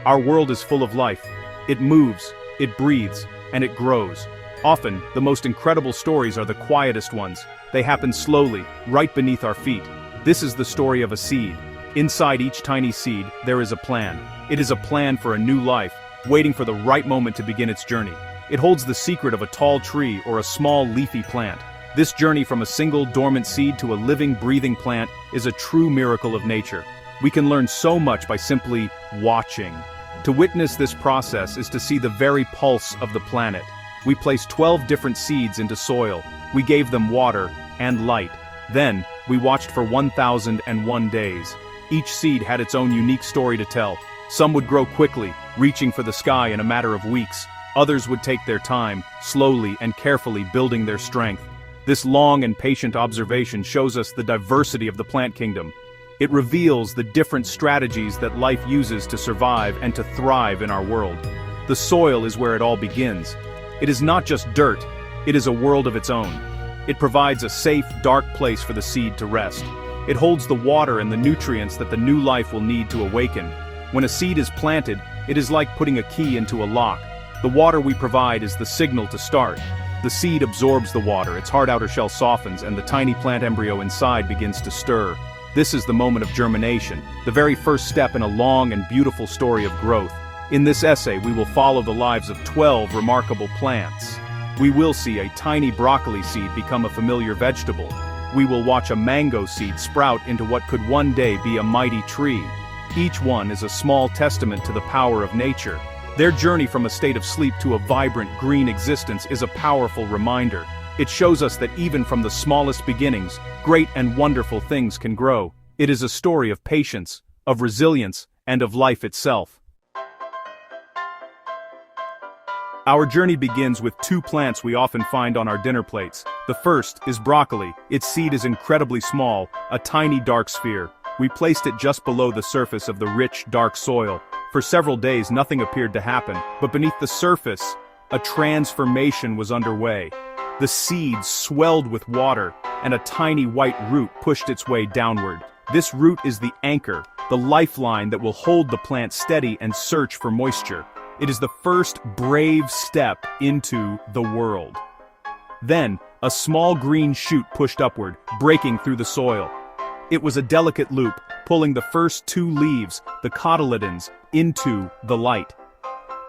Our world is full of life. It moves, it breathes, and it grows. Often, the most incredible stories are the quietest ones. They happen slowly, right beneath our feet. This is the story of a seed. Inside each tiny seed, there is a plan. It is a plan for a new life, waiting for the right moment to begin its journey. It holds the secret of a tall tree or a small leafy plant. This journey from a single dormant seed to a living, breathing plant is a true miracle of nature. We can learn so much by simply watching. To witness this process is to see the very pulse of the planet. We placed 12 different seeds into soil. We gave them water and light. Then, we watched for 1,001 days. Each seed had its own unique story to tell. Some would grow quickly, reaching for the sky in a matter of weeks. Others would take their time, slowly and carefully building their strength. This long and patient observation shows us the diversity of the plant kingdom. It reveals the different strategies that life uses to survive and to thrive in our world. The soil is where it all begins. It is not just dirt, it is a world of its own. It provides a safe, dark place for the seed to rest. It holds the water and the nutrients that the new life will need to awaken. When a seed is planted, it is like putting a key into a lock. The water we provide is the signal to start. The seed absorbs the water, its hard outer shell softens, and the tiny plant embryo inside begins to stir. This is the moment of germination, the very first step in a long and beautiful story of growth. In this essay, we will follow the lives of 12 remarkable plants. We will see a tiny broccoli seed become a familiar vegetable. We will watch a mango seed sprout into what could one day be a mighty tree. Each one is a small testament to the power of nature. Their journey from a state of sleep to a vibrant green existence is a powerful reminder. It shows us that even from the smallest beginnings, great and wonderful things can grow. It is a story of patience, of resilience, and of life itself. Our journey begins with two plants we often find on our dinner plates. The first is broccoli. Its seed is incredibly small, a tiny dark sphere. We placed it just below the surface of the rich, dark soil. For several days nothing appeared to happen, but beneath the surface, a transformation was underway. The seed swelled with water, and a tiny white root pushed its way downward. This root is the anchor, the lifeline that will hold the plant steady and search for moisture. It is the first brave step into the world. Then, a small green shoot pushed upward, breaking through the soil. It was a delicate loop, pulling the first two leaves, the cotyledons, into the light.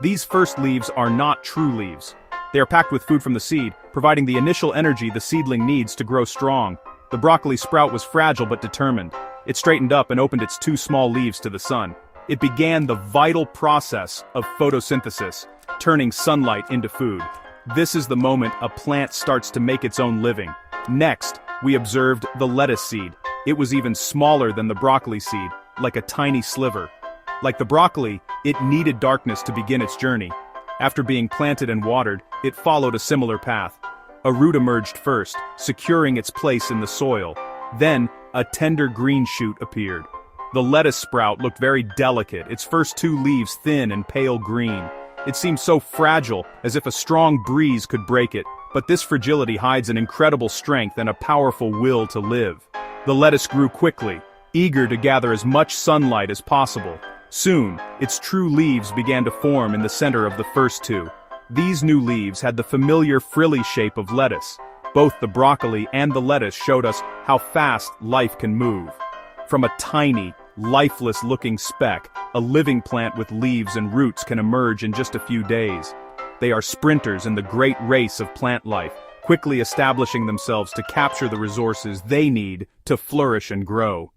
These first leaves are not true leaves. They are packed with food from the seed, providing the initial energy the seedling needs to grow strong. The broccoli sprout was fragile but determined. It straightened up and opened its two small leaves to the sun. It began the vital process of photosynthesis, turning sunlight into food. This is the moment a plant starts to make its own living. Next, we observed the lettuce seed. It was even smaller than the broccoli seed, like a tiny sliver. Like the broccoli, it needed darkness to begin its journey. After being planted and watered, it followed a similar path. A root emerged first, securing its place in the soil. Then, a tender green shoot appeared. The lettuce sprout looked very delicate, its first two leaves thin and pale green. It seemed so fragile, as if a strong breeze could break it, but this fragility hides an incredible strength and a powerful will to live. The lettuce grew quickly, eager to gather as much sunlight as possible. Soon, its true leaves began to form in the center of the first two. These new leaves had the familiar frilly shape of lettuce. Both the broccoli and the lettuce showed us how fast life can move. From a tiny, lifeless-looking speck, a living plant with leaves and roots can emerge in just a few days. They are sprinters in the great race of plant life, quickly establishing themselves to capture the resources they need to flourish and grow.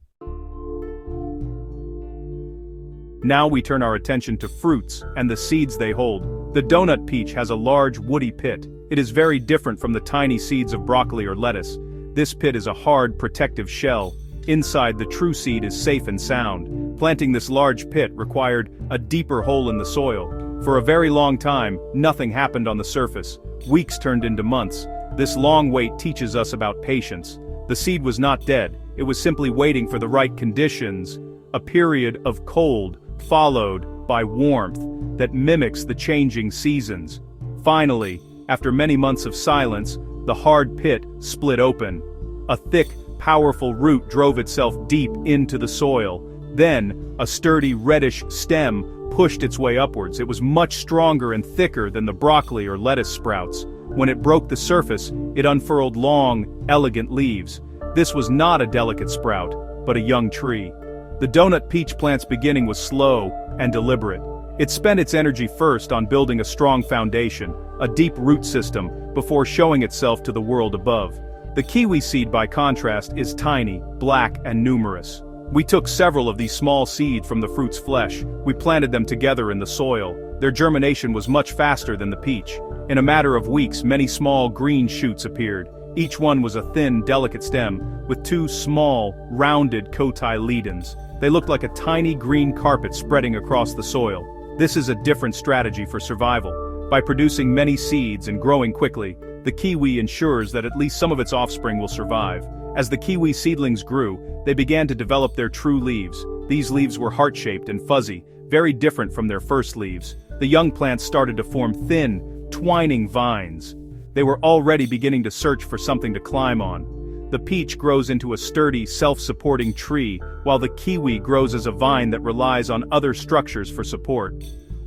Now we turn our attention to fruits and the seeds they hold. The donut peach has a large woody pit. It is very different from the tiny seeds of broccoli or lettuce. This pit is a hard, protective shell. Inside, the true seed is safe and sound. Planting this large pit required a deeper hole in the soil. For a very long time, nothing happened on the surface. Weeks turned into months. This long wait teaches us about patience. The seed was not dead. It was simply waiting for the right conditions. A period of cold, followed by warmth, that mimics the changing seasons. Finally, after many months of silence, the hard pit split open. A thick, powerful root drove itself deep into the soil. Then, a sturdy reddish stem pushed its way upwards. It was much stronger and thicker than the broccoli or lettuce sprouts. When it broke the surface, it unfurled long, elegant leaves. This was not a delicate sprout, but a young tree. The donut peach plant's beginning was slow and deliberate. It spent its energy first on building a strong foundation, a deep root system, before showing itself to the world above. The kiwi seed, by contrast, is tiny, black, and numerous. We took several of these small seeds from the fruit's flesh. We planted them together in the soil. Their germination was much faster than the peach. In a matter of weeks, many small green shoots appeared. Each one was a thin, delicate stem, with two small, rounded cotyledons. They looked like a tiny green carpet spreading across the soil. This is a different strategy for survival. By producing many seeds and growing quickly, the kiwi ensures that at least some of its offspring will survive. As the kiwi seedlings grew, they began to develop their true leaves. These leaves were heart-shaped and fuzzy, very different from their first leaves. The young plants started to form thin, twining vines. They were already beginning to search for something to climb on. The peach grows into a sturdy, self-supporting tree, while the kiwi grows as a vine that relies on other structures for support.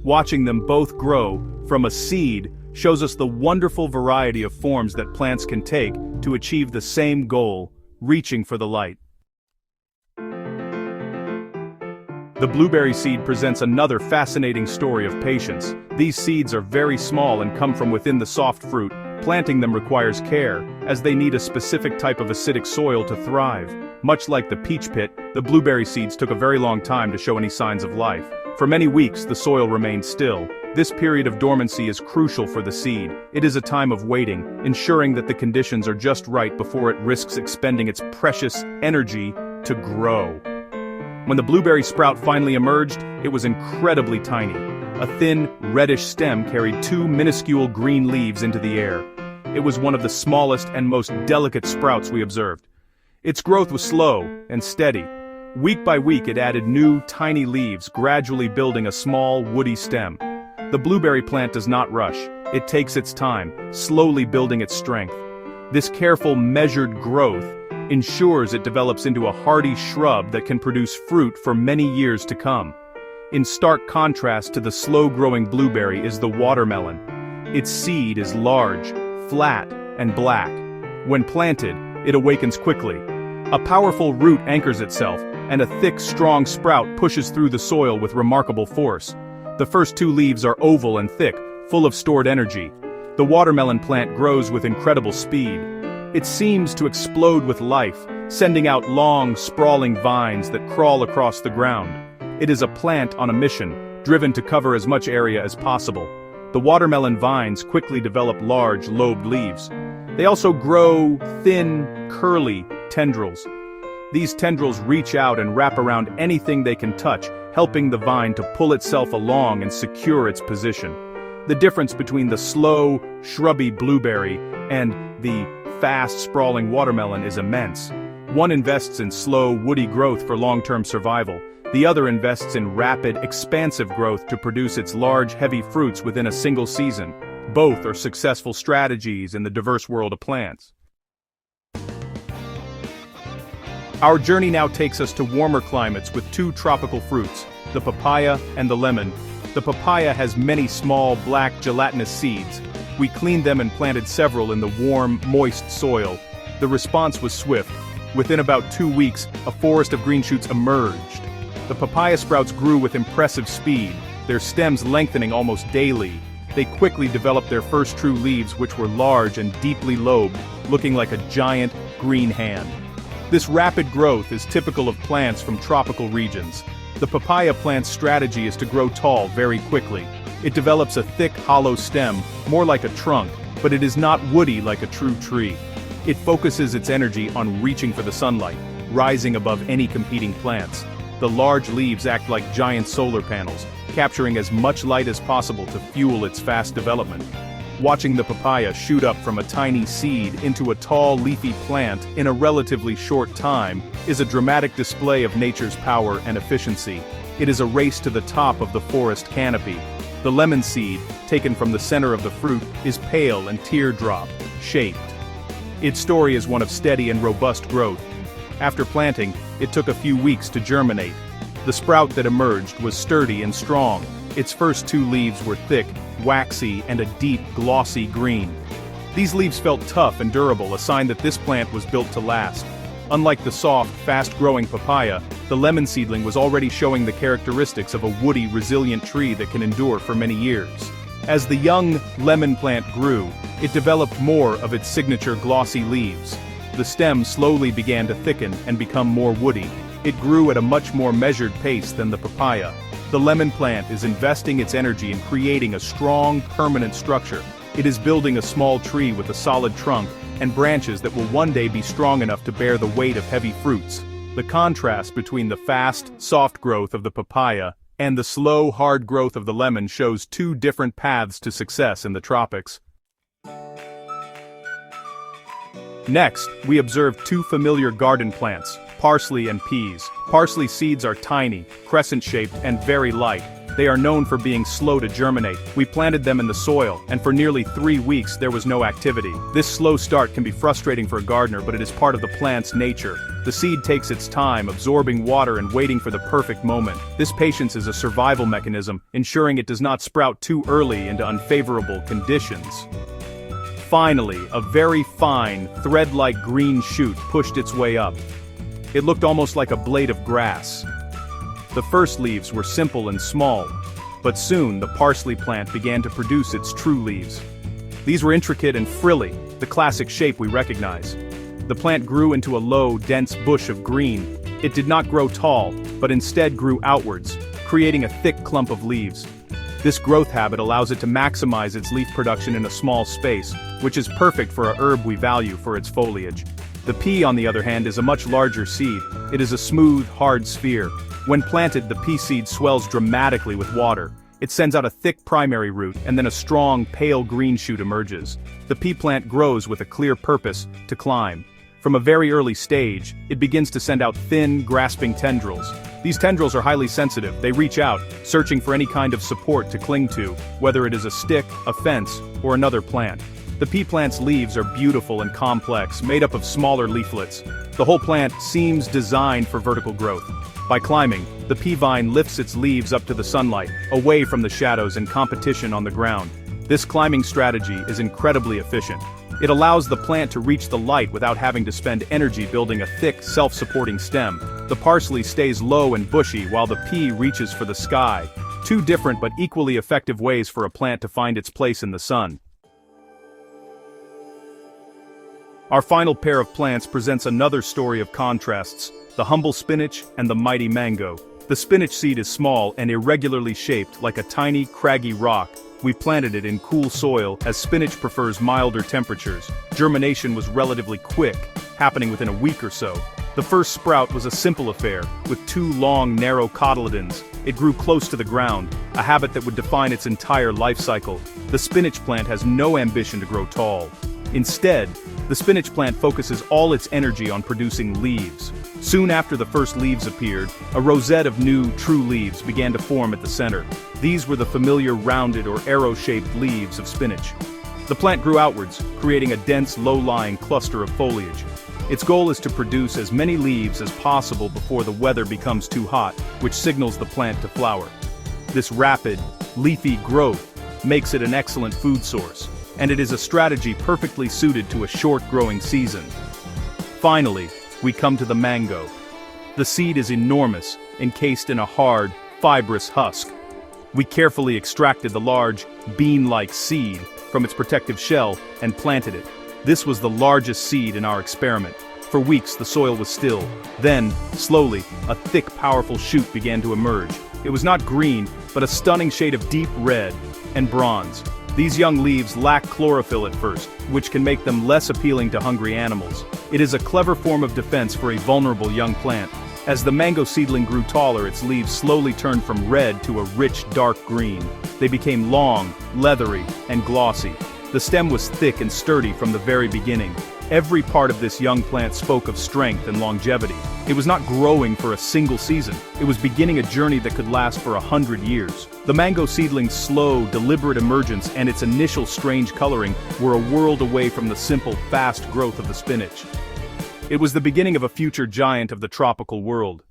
Watching them both grow from a seed shows us the wonderful variety of forms that plants can take to achieve the same goal, reaching for the light. The blueberry seed presents another fascinating story of patience. These seeds are very small and come from within the soft fruit. Planting them requires care, as they need a specific type of acidic soil to thrive. Much like the peach pit, the blueberry seeds took a very long time to show any signs of life. For many weeks, the soil remained still. This period of dormancy is crucial for the seed. It is a time of waiting, ensuring that the conditions are just right before it risks expending its precious energy to grow. When the blueberry sprout finally emerged, it was incredibly tiny. A thin, reddish stem carried two minuscule green leaves into the air. It was one of the smallest and most delicate sprouts we observed. Its growth was slow and steady. Week by week it added new, tiny leaves, gradually building a small, woody stem. The blueberry plant does not rush. It takes its time, slowly building its strength. This careful, measured growth ensures it develops into a hardy shrub that can produce fruit for many years to come. In stark contrast to the slow-growing blueberry is the watermelon. Its seed is large, flat, and black. When planted, it awakens quickly. A powerful root anchors itself, and a thick, strong sprout pushes through the soil with remarkable force. The first two leaves are oval and thick, full of stored energy. The watermelon plant grows with incredible speed. It seems to explode with life, sending out long, sprawling vines that crawl across the ground. It is a plant on a mission, driven to cover as much area as possible. The watermelon vines quickly develop large, lobed leaves. They also grow thin, curly tendrils. These tendrils reach out and wrap around anything they can touch, helping the vine to pull itself along and secure its position. The difference between the slow, shrubby blueberry and the fast, sprawling watermelon is immense. One invests in slow, woody growth for long-term survival. The other invests in rapid, expansive growth to produce its large, heavy fruits within a single season. Both are successful strategies in the diverse world of plants. Our journey now takes us to warmer climates with two tropical fruits, the papaya and the lemon. The papaya has many small, black, gelatinous seeds. We cleaned them and planted several in the warm, moist soil. The response was swift. Within about 2 weeks, a forest of green shoots emerged. The papaya sprouts grew with impressive speed, their stems lengthening almost daily. They quickly developed their first true leaves, which were large and deeply lobed, looking like a giant, green hand. This rapid growth is typical of plants from tropical regions. The papaya plant's strategy is to grow tall very quickly. It develops a thick, hollow stem, more like a trunk, but it is not woody like a true tree. It focuses its energy on reaching for the sunlight, rising above any competing plants. The large leaves act like giant solar panels, capturing as much light as possible to fuel its fast development. Watching the papaya shoot up from a tiny seed into a tall, leafy plant in a relatively short time is a dramatic display of nature's power and efficiency. It is a race to the top of the forest canopy. The lemon seed, taken from the center of the fruit, is pale and teardrop-shaped. Its story is one of steady and robust growth. After planting, it took a few weeks to germinate. The sprout that emerged was sturdy and strong. Its first two leaves were thick, waxy, and a deep, glossy green. These leaves felt tough and durable, a sign that this plant was built to last. Unlike the soft, fast-growing papaya, the lemon seedling was already showing the characteristics of a woody, resilient tree that can endure for many years. As the young lemon plant grew, it developed more of its signature glossy leaves. The stem slowly began to thicken and become more woody. It grew at a much more measured pace than the papaya. The lemon plant is investing its energy in creating a strong, permanent structure. It is building a small tree with a solid trunk and branches that will one day be strong enough to bear the weight of heavy fruits. The contrast between the fast, soft growth of the papaya and the slow, hard growth of the lemon shows two different paths to success in the tropics. Next, we observe two familiar garden plants, parsley and peas. Parsley seeds are tiny, crescent-shaped, and very light. They are known for being slow to germinate. We planted them in the soil, and for nearly 3 weeks there was no activity. This slow start can be frustrating for a gardener, but it is part of the plant's nature. The seed takes its time, absorbing water and waiting for the perfect moment. This patience is a survival mechanism, ensuring it does not sprout too early into unfavorable conditions. Finally, a very fine, thread-like green shoot pushed its way up. It looked almost like a blade of grass. The first leaves were simple and small, but soon the parsley plant began to produce its true leaves. These were intricate and frilly, the classic shape we recognize. The plant grew into a low, dense bush of green. It did not grow tall, but instead grew outwards, creating a thick clump of leaves. This growth habit allows it to maximize its leaf production in a small space, which is perfect for a herb we value for its foliage. The pea, on the other hand, is a much larger seed. It is a smooth, hard sphere. When planted, the pea seed swells dramatically with water. It sends out a thick primary root, and then a strong, pale green shoot emerges. The pea plant grows with a clear purpose: to climb. From a very early stage, it begins to send out thin, grasping tendrils. These tendrils are highly sensitive. They reach out, searching for any kind of support to cling to, whether it is a stick, a fence, or another plant. The pea plant's leaves are beautiful and complex, made up of smaller leaflets. The whole plant seems designed for vertical growth. By climbing, the pea vine lifts its leaves up to the sunlight, away from the shadows and competition on the ground. This climbing strategy is incredibly efficient. It allows the plant to reach the light without having to spend energy building a thick, self-supporting stem. The parsley stays low and bushy while the pea reaches for the sky. Two different but equally effective ways for a plant to find its place in the sun. Our final pair of plants presents another story of contrasts: the humble spinach and the mighty mango. The spinach seed is small and irregularly shaped, like a tiny, craggy rock. We planted it in cool soil, as spinach prefers milder temperatures. Germination was relatively quick, happening within a week or so. The first sprout was a simple affair, with two long, narrow cotyledons. It grew close to the ground, a habit that would define its entire life cycle. The spinach plant has no ambition to grow tall. Instead, the spinach plant focuses all its energy on producing leaves. Soon after the first leaves appeared, a rosette of new, true leaves began to form at the center. These were the familiar rounded or arrow-shaped leaves of spinach. The plant grew outwards, creating a dense, low-lying cluster of foliage. Its goal is to produce as many leaves as possible before the weather becomes too hot, which signals the plant to flower. This rapid, leafy growth makes it an excellent food source, and it is a strategy perfectly suited to a short growing season. Finally, we come to the mango. The seed is enormous, encased in a hard, fibrous husk. We carefully extracted the large, bean-like seed from its protective shell and planted it. This was the largest seed in our experiment. For weeks the soil was still. Then, slowly, a thick, powerful shoot began to emerge. It was not green, but a stunning shade of deep red and bronze. These young leaves lack chlorophyll at first, which can make them less appealing to hungry animals. It is a clever form of defense for a vulnerable young plant. As the mango seedling grew taller, its leaves slowly turned from red to a rich, dark green. They became long, leathery, and glossy. The stem was thick and sturdy from the very beginning. Every part of this young plant spoke of strength and longevity. It was not growing for a single season. It was beginning a journey that could last for 100 years. The mango seedling's slow, deliberate emergence and its initial strange coloring were a world away from the simple, fast growth of the spinach. It was the beginning of a future giant of the tropical world.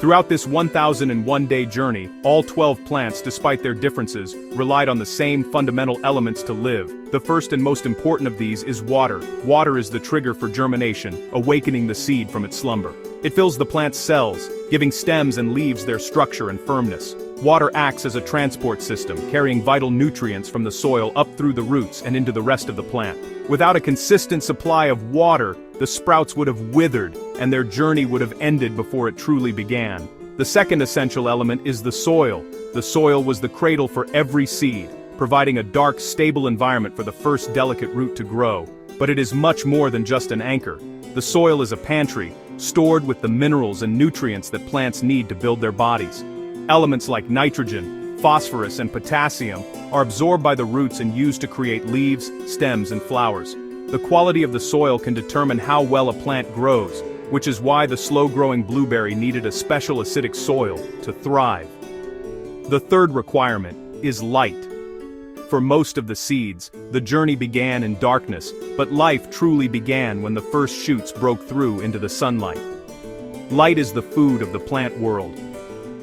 Throughout this 1001-day journey, all 12 plants, despite their differences, relied on the same fundamental elements to live. The first and most important of these is water. Water is the trigger for germination, awakening the seed from its slumber. It fills the plant's cells, giving stems and leaves their structure and firmness. Water acts as a transport system, carrying vital nutrients from the soil up through the roots and into the rest of the plant. Without a consistent supply of water, the sprouts would have withered, and their journey would have ended before it truly began. The second essential element is the soil. The soil was the cradle for every seed, providing a dark, stable environment for the first delicate root to grow. But it is much more than just an anchor. The soil is a pantry, stored with the minerals and nutrients that plants need to build their bodies. Elements like nitrogen, phosphorus, and potassium are absorbed by the roots and used to create leaves, stems, and flowers. The quality of the soil can determine how well a plant grows, which is why the slow-growing blueberry needed a special acidic soil to thrive. The third requirement is light. For most of the seeds, the journey began in darkness, but life truly began when the first shoots broke through into the sunlight. Light is the food of the plant world.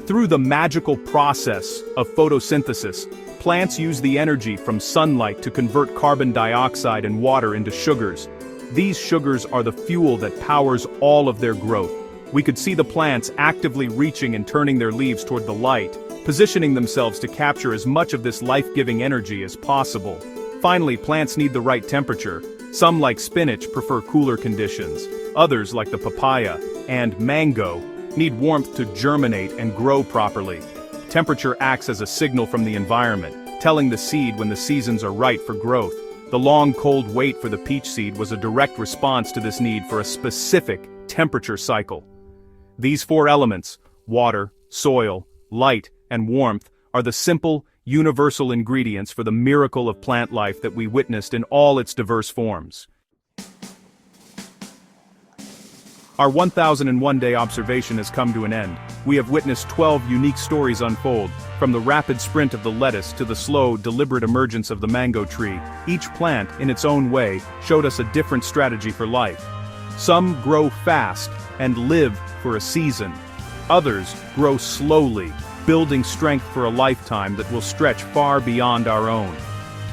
Through the magical process of photosynthesis, plants use the energy from sunlight to convert carbon dioxide and water into sugars. These sugars are the fuel that powers all of their growth. We could see the plants actively reaching and turning their leaves toward the light, positioning themselves to capture as much of this life-giving energy as possible. Finally, plants need the right temperature. Some, like spinach, prefer cooler conditions. Others, like the papaya and mango, need warmth to germinate and grow properly. Temperature acts as a signal from the environment, telling the seed when the seasons are right for growth. The long cold wait for the peach seed was a direct response to this need for a specific temperature cycle. These four elements, water, soil, light, and warmth, are the simple, universal ingredients for the miracle of plant life that we witnessed in all its diverse forms. Our 1001-day observation has come to an end. We have witnessed 12 unique stories unfold, from the rapid sprint of the lettuce to the slow, deliberate emergence of the mango tree. Each plant, in its own way, showed us a different strategy for life. Some grow fast and live for a season. Others grow slowly, building strength for a lifetime that will stretch far beyond our own.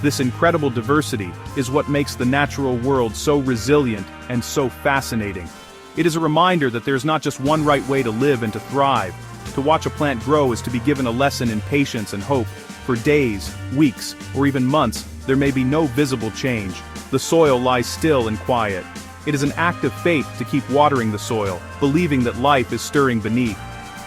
This incredible diversity is what makes the natural world so resilient and so fascinating. It is a reminder that there's not just one right way to live and to thrive. To watch a plant grow is to be given a lesson in patience and hope. For days, weeks, or even months, there may be no visible change. The soil lies still and quiet. It is an act of faith to keep watering the soil, believing that life is stirring beneath.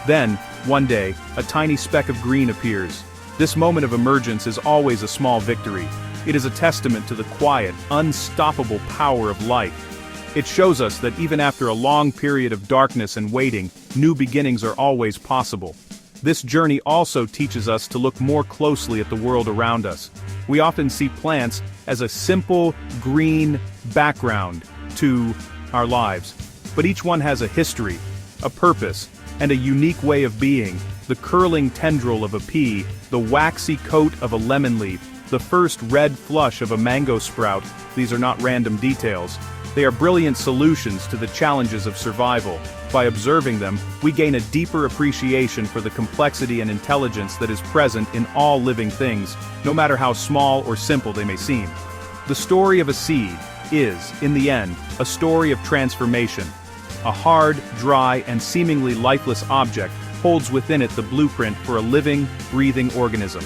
Then, one day, a tiny speck of green appears. This moment of emergence is always a small victory. It is a testament to the quiet, unstoppable power of life. It shows us that even after a long period of darkness and waiting, new beginnings are always possible. This journey also teaches us to look more closely at the world around us. We often see plants as a simple, green background to our lives. But each one has a history, a purpose, and a unique way of being. The curling tendril of a pea, the waxy coat of a lemon leaf, the first red flush of a mango sprout. These are not random details. They are brilliant solutions to the challenges of survival. By observing them, we gain a deeper appreciation for the complexity and intelligence that is present in all living things, no matter how small or simple they may seem. The story of a seed is, in the end, a story of transformation. A hard, dry, and seemingly lifeless object holds within it the blueprint for a living, breathing organism.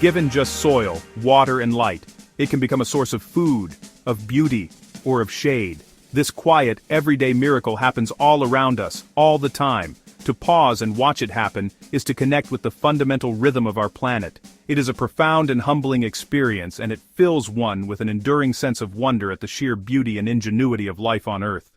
Given just soil, water, and light, it can become a source of food, of beauty, or of shade. This quiet, everyday miracle happens all around us, all the time. To pause and watch it happen is to connect with the fundamental rhythm of our planet. It is a profound and humbling experience, and it fills one with an enduring sense of wonder at the sheer beauty and ingenuity of life on Earth.